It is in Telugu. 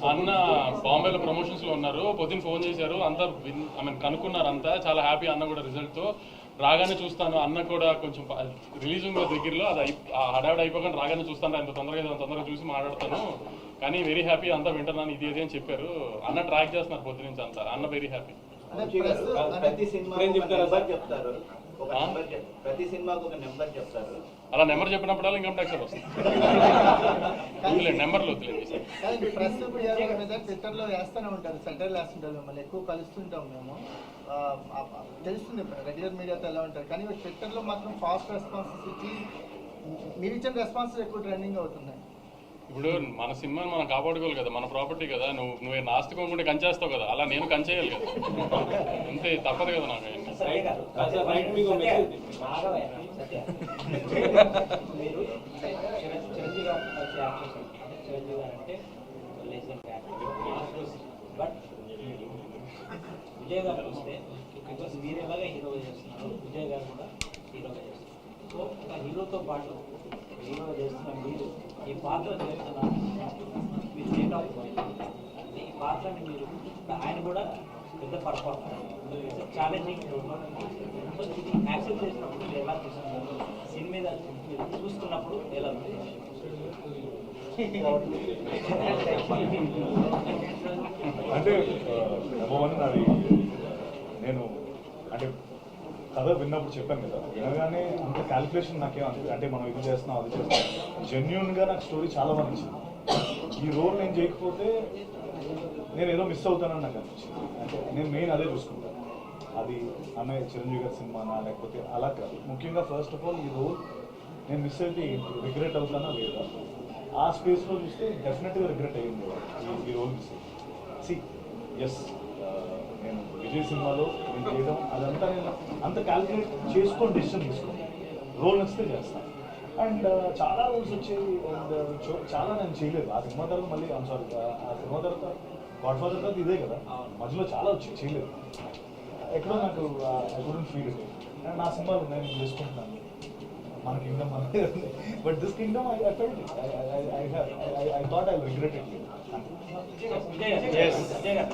అన్న బాంబేలో ప్రమోషన్స్ లో ఉన్నారు. పొద్దున్న ఫోన్ చేశారు, అంతా కనుక్కున్నారు, అంతా చాలా హ్యాపీ. అన్న కూడా రిజల్ట్ తో రాగానే చూస్తాను, అన్న కూడా కొంచెం రిలీజ్ ఉంది దగ్గరలో, అది హడావిడి అయిపోకుండా రాగానే చూస్తాను, అంత తొందరగా చూసి మాట్లాడతాను, కానీ వెరీ హ్యాపీ, అంతా వింటున్నాను, ఇది అని చెప్పారు. అన్న ట్రాక్ చేస్తున్నారు పొద్దు నుంచి అంతా, అన్న వెరీ హ్యాపీ. అలా నెంబర్ చెప్పినప్పుడల్లా ఇన్కమ్ ట్యాక్స్ వస్తుంది. నెంబర్లు వద్దులేదు. ట్విట్టర్లో వేస్తూనే ఉంటారు, సెంటర్లు వేస్తుంటారు, మిమ్మల్ని ఎక్కువ కలుస్తుంటాం మేము, తెలుస్తుంది రెగ్యులర్ మీడియాతో ఎలా ఉంటారు, కానీ ట్విట్టర్లో మాత్రం ఫాస్ట్ రెస్పాన్సెస్ ఇచ్చి మీరు ఇచ్చిన రెస్పాన్సెస్ ఎక్కువ ట్రెండింగ్ అవుతున్నాయి. ఇప్పుడు మన సినిమాని మనం కాపాడుకోవాలి కదా, మన ప్రాపర్టీ కదా, నువ్వు నాస్తికోకుండా కంచేస్తావు కదా, అలా నేను కంచేయాలి కదా, అంతే, తప్పదు కదా నాకు. విజయ్ గారు చూస్తే బికాస్ మీరు ఎలాగా హీరోగా చేస్తున్నారు, విజయ్ గారు కూడా హీరోగా చేస్తున్నారు. సో ఒక హీరోతో పాటు హీరోగా చేస్తున్న మీరు ఈ పాత్ర చేస్తున్నారు, మీ స్టేట్ ఆఫ్ ఈ పాత్రని మీరు, ఆయన కూడా పెద్ద పర్ఫార్మర్, ఛాలెంజింగ్ ఇది యాక్సెప్ట్ చేసినప్పుడు మీరు ఎలా చూస్తున్నారు, సీన్ మీద చూస్తున్నప్పుడు ఎలా ఉంది? అంటే నెంబర్ వన్ అది నేను అంటే కథ విన్నప్పుడు చెప్పాను కదా, వినగానే అంత క్యాలిక్యులేషన్ నాకేం అంటే మనం ఇది చేస్తున్నాం అది చేస్తున్నాం, జెన్యున్గా నాకు స్టోరీ చాలా బాగా నచ్చింది. ఈ రోల్ నేను చేయకపోతే నేను ఏదో మిస్ అవుతానని నాకు అనిపించింది. అంటే నేను మెయిన్ అదే చూసుకుంటాను, అది అన్నయ్య చిరంజీవి గారి సినిమానా లేకపోతే అలా కాదు. ముఖ్యంగా ఫస్ట్ ఆఫ్ ఆల్ ఈ రోల్ నేను మిస్ అయితే రిగ్రెట్ అవుతానా లేదా, ఆ స్పేస్లో చూస్తే డెఫినెట్గా రిగ్రెట్ అయ్యింది ఈ రోల్ మిస్ అయ్యింది. ఎస్ నేను విజయ్ సినిమాలో నేను చేయడం అదంతా నేను అంత క్యాల్కులేట్ చేసుకొని డెసిషన్ తీసుకోండి, రోల్ నచ్చితే చేస్తాను. అండ్ చాలా రోల్స్ వచ్చాయి, అండ్ చాలా నేను చేయలేదు ఆ సినిమా తర్వాత. మళ్ళీ సారీ, ఆ సినిమా తర్వాత గాడ్ ఫాదర్ తర్వాత ఇదే కదా, మధ్యలో చాలా వచ్చి చేయలేదు. ఎక్కడో నాకు I couldn't feel it. And నా సినిమాలు నేను చేసుకుంటున్నాను, మన కింగ్డమ్ మనదే ఉంది, but this Kingdom I felt it, I thought I regret it. Vijay గారు